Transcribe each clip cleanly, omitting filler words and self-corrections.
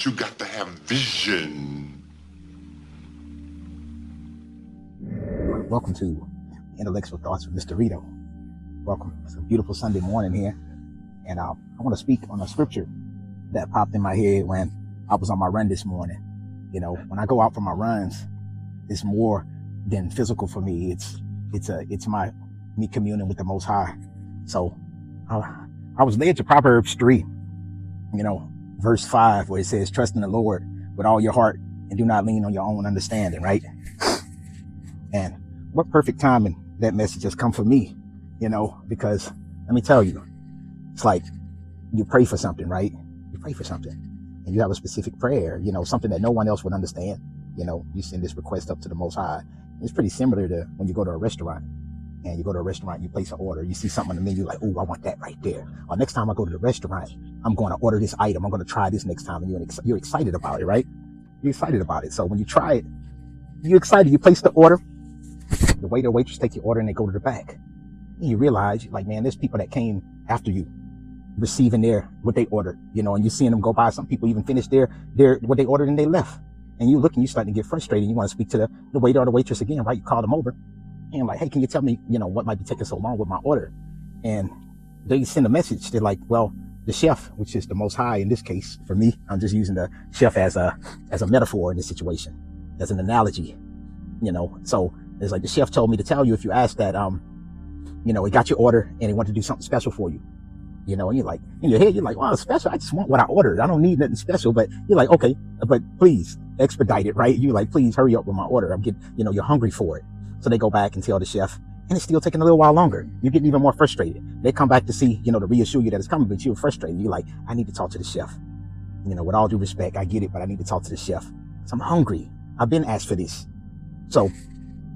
but you got to have vision. Welcome to Intellectual Thoughts with Mysterydoe. Welcome. It's a beautiful Sunday morning here. And I want to speak on a scripture that popped in my head when I was on my run this morning. You know, when I go out for my runs, it's more than physical for me. It's me communing with the Most High. So I was led to Proverbs 3, verse 5, where it says, trust in the Lord with all your heart and do not lean on your own understanding, right? And what perfect timing that message has come for me, because let me tell you, it's like you pray for something, right? You pray for something and you have a specific prayer, something that no one else would understand. You send this request up to the Most High. It's pretty similar to when you go to a restaurant and you go to a restaurant, you place an order, you see something on the menu, like, oh, I want that right there. Or next time I go to the restaurant, I'm going to order this item. I'm going to try this next time. And you're excited about it, right? You're excited about it. So when you try it, you're excited. You place the order. The waiter or waitress take your order and they go to the back. And you realize, like, man, there's people that came after you receiving what they ordered, and you're seeing them go by. Some people even finish their what they ordered and they left. And you look and you starting to get frustrated. You want to speak to the waiter or the waitress again, right? You call them over and like, hey, can you tell me, what might be taking so long with my order? And they send a message. They're like, well, the chef, which is the Most High in this case, for me, I'm just using the chef as a metaphor in this situation, as an analogy, So it's like the chef told me to tell you, if you ask that, he got your order and he wanted to do something special for you, and you're like, in your head, you're like, wow, special. I just want what I ordered. I don't need nothing special. But you're like, okay, but please expedite it, right? You're like, please hurry up with my order. I'm getting, you're hungry for it. So they go back and tell the chef, and it's still taking a little while longer. You're getting even more frustrated. They come back to see, to reassure you that it's coming, but you're frustrated. You're like, I need to talk to the chef. With all due respect, I get it, but I need to talk to the chef. So I'm hungry. I've been asked for this. So,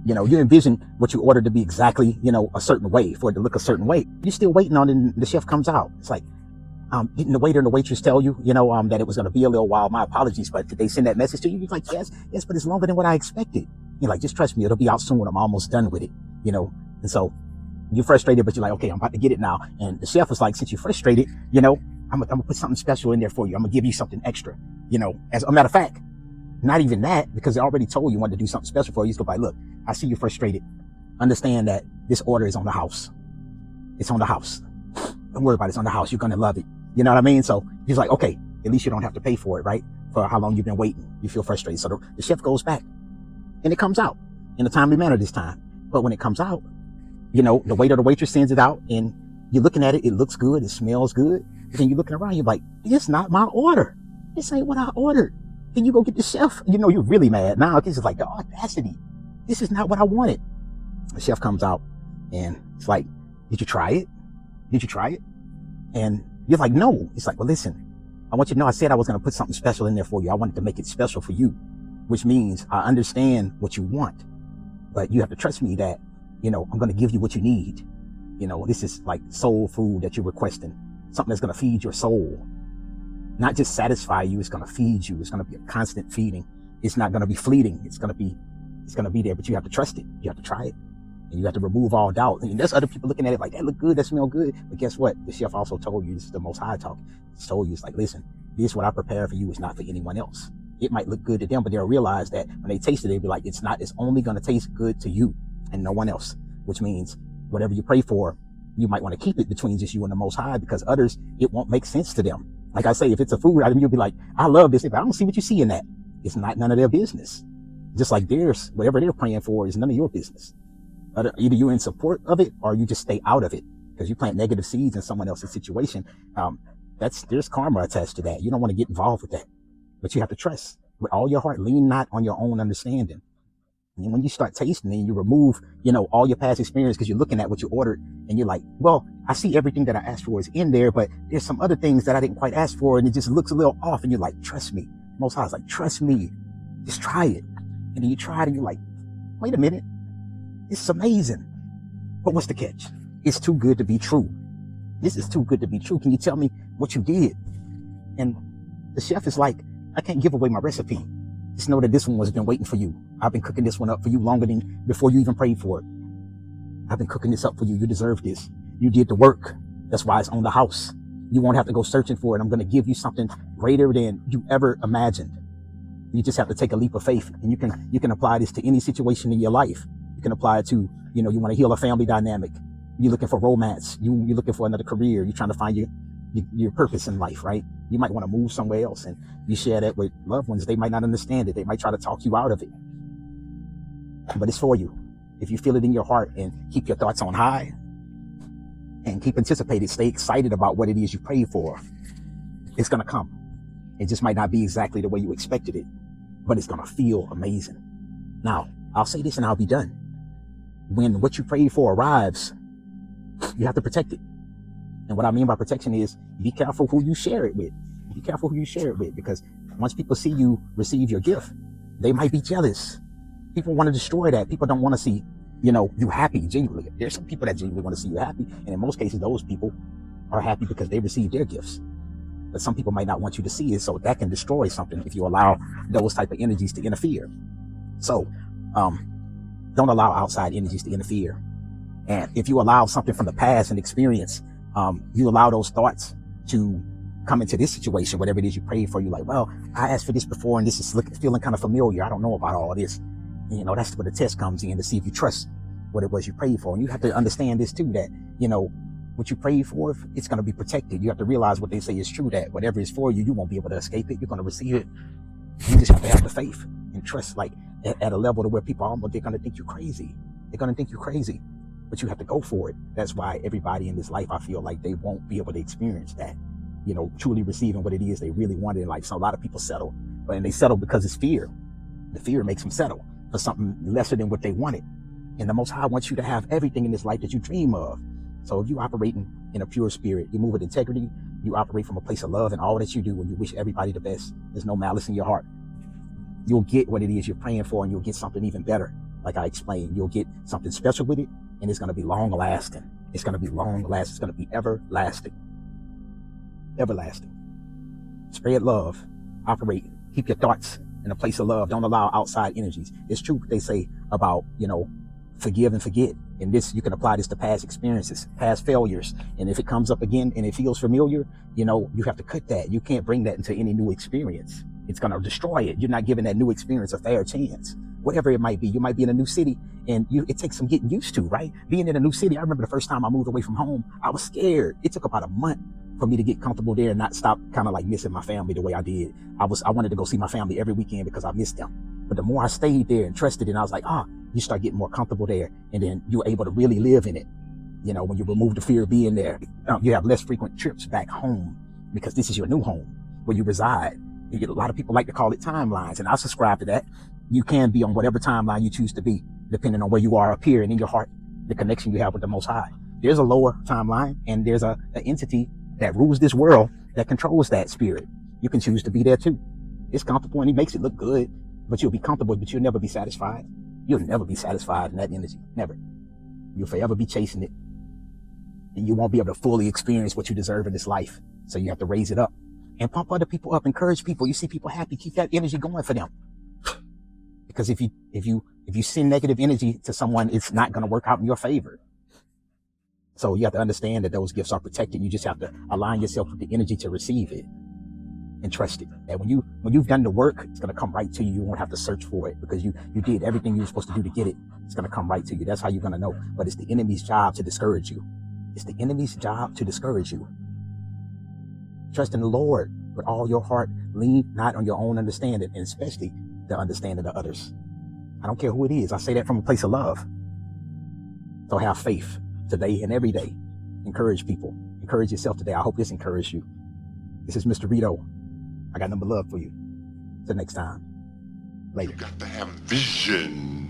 you envision what you ordered to be exactly, a certain way, for it to look a certain way. You're still waiting on it, and the chef comes out. It's like, didn't the waiter and the waitress tell you, that it was going to be a little while? My apologies, but did they send that message to you? You're like, yes, but it's longer than what I expected. You're like, just trust me, it'll be out soon. I'm almost done with it, And so you're frustrated, but you're like, okay, I'm about to get it now. And the chef was like, since you're frustrated, I'm gonna put something special in there for you. I'm gonna give you something extra, As a matter of fact, not even that, because they already told you wanted to do something special for you. He's going to be like, look, I see you're frustrated. Understand that this order is on the house. It's on the house. Don't worry about it. It's on the house. You're going to love it. You know what I mean? So he's like, okay, at least you don't have to pay for it, right? For how long you've been waiting. You feel frustrated. So the chef goes back and it comes out in a timely manner this time. But when it comes out, the waiter or the waitress sends it out and you're looking at it. It looks good. It smells good. But then you're looking around. You're like, this is not my order. This ain't what I ordered. Then you go get the chef. You're really mad. Now this is like the audacity. This is not what I wanted. The chef comes out and it's like, did you try it? Did you try it? And you're like, no. It's like, well, listen, I want you to know I said I was going to put something special in there for you. I wanted to make it special for you, which means I understand what you want, but you have to trust me that, I'm going to give you what you need. This is like soul food that you're requesting, something that's going to feed your soul. Not just satisfy you, it's going to feed you. It's going to be a constant feeding. It's not going to be fleeting. It's going to be there, but you have to trust it. You have to try it. And you have to remove all doubt. And there's other people looking at it like, that look good, that smell good. But guess what? The chef also told you, this is the Most High talking. He's told you, it's like, listen, this what I prepared for you is not for anyone else. It might look good to them, but they'll realize that when they taste it, they'll be like, it's only going to taste good to you and no one else. Which means whatever you pray for, you might want to keep it between just you and the Most High, because others, it won't make sense to them. Like I say, if it's a food item, you'll be like, I love this. If I don't see what you see in that, it's not none of their business. Just like theirs, whatever they're praying for is none of your business. Either you're in support of it or you just stay out of it, because you plant negative seeds in someone else's situation. There's karma attached to that. You don't want to get involved with that, but you have to trust with all your heart. Lean not on your own understanding. And when you start tasting and you remove, all your past experience, because you're looking at what you ordered and you're like, well, I see everything that I asked for is in there, but there's some other things that I didn't quite ask for. And it just looks a little off. And you're like, trust me. Most High is like, trust me. Just try it. And then you try it and you're like, wait a minute. This is amazing. But what's the catch? It's too good to be true. This is too good to be true. Can you tell me what you did? And the chef is like, I can't give away my recipe. Just know that this one has been waiting for you. I've been cooking this one up for you longer than before you even prayed for it. I've been cooking this up for you. You deserve this. You did the work. That's why it's on the house. You won't have to go searching for it. I'm going to give you something greater than you ever imagined. You just have to take a leap of faith, and you can apply this to any situation in your life. You can apply it to, you want to heal a family dynamic. You're looking for romance. You're looking for another career. You're trying to find your purpose in life, right? You might want to move somewhere else, and you share that with loved ones. They might not understand it. They might try to talk you out of it, but it's for you. If you feel it in your heart and keep your thoughts on high and keep anticipating, stay excited about what it is you prayed for, it's going to come. It just might not be exactly the way you expected it, but it's going to feel amazing. Now, I'll say this and I'll be done. When what you prayed for arrives, you have to protect it. And what I mean by protection is be careful who you share it with. Be careful who you share it with, because once people see you receive your gift, they might be jealous. People want to destroy that. People don't want to see, you happy genuinely. There's some people that genuinely want to see you happy. And in most cases, those people are happy because they received their gifts. But some people might not want you to see it. So that can destroy something if you allow those type of energies to interfere. So, don't allow outside energies to interfere. And if you allow something from the past and experience, you allow those thoughts to come into this situation, whatever it is you prayed for. You're like, well, I asked for this before, and this is feeling kind of familiar. I don't know about all this. That's where the test comes in to see if you trust what it was you prayed for. And you have to understand this too, that, what you prayed for, it's going to be protected. You have to realize what they say is true, that whatever is for you, you won't be able to escape it. You're going to receive it. You just have to have the faith and trust, like at a level to where people they're going to think you're crazy. They're going to think you're crazy, but you have to go for it. That's why everybody in this life, I feel like they won't be able to experience that, truly receiving what it is they really wanted in life. So a lot of people settle, and they settle because it's fear. The fear makes them settle for something lesser than what they wanted. And the Most High wants you to have everything in this life that you dream of. So if you operating in a pure spirit, you move with integrity, you operate from a place of love in all that you do, and you wish everybody the best, there's no malice in your heart, you'll get what it is you're praying for, and you'll get something even better. Like I explained, you'll get something special with it, and it's going to be long lasting. It's going to be long lasting. It's going to be everlasting. Everlasting. Spread love. Operate. Keep your thoughts in a place of love. Don't allow outside energies. It's true what they say about, forgive and forget. And this, you can apply this to past experiences, past failures. And if it comes up again and it feels familiar, you have to cut that. You can't bring that into any new experience. It's going to destroy it. You're not giving that new experience a fair chance. Whatever it might be. You might be in a new city, and it takes some getting used to, right? Being in a new city. I remember the first time I moved away from home, I was scared. It took about a month for me to get comfortable there and not stop kind of like missing my family the way I did. I wanted to go see my family every weekend because I missed them. But the more I stayed there and trusted, and I was like, you start getting more comfortable there, and then you're able to really live in it. When you remove the fear of being there, you have less frequent trips back home because this is your new home where you reside. A lot of people like to call it timelines, and I subscribe to that. You can be on whatever timeline you choose to be, depending on where you are up here and in your heart, the connection you have with the Most High. There's a lower timeline, and there's an entity that rules this world that controls that spirit. You can choose to be there too. It's comfortable, and he makes it look good, but you'll be comfortable, but you'll never be satisfied. You'll never be satisfied in that energy. Never. You'll forever be chasing it, and you won't be able to fully experience what you deserve in this life. So you have to raise it up and pump other people up, encourage people. You see people happy, keep that energy going for them. Because if you send negative energy to someone, it's not going to work out in your favor. So you have to understand that those gifts are protected. You just have to align yourself with the energy to receive it and trust it. And when you've done the work, it's going to come right to you. You won't have to search for it because you did everything you were supposed to do to get it. It's going to come right to you. That's how you're going to know. But it's the enemy's job to discourage you. It's the enemy's job to discourage you. Trust in the Lord with all your heart. Lean not on your own understanding, and especially the understanding of others. I don't care who it is. I say that from a place of love. So have faith today and every day. Encourage people. Encourage yourself today. I hope this encouraged you. This is Mysterydoe. I got nothing but love for you. Till next time. Later. You got to have vision.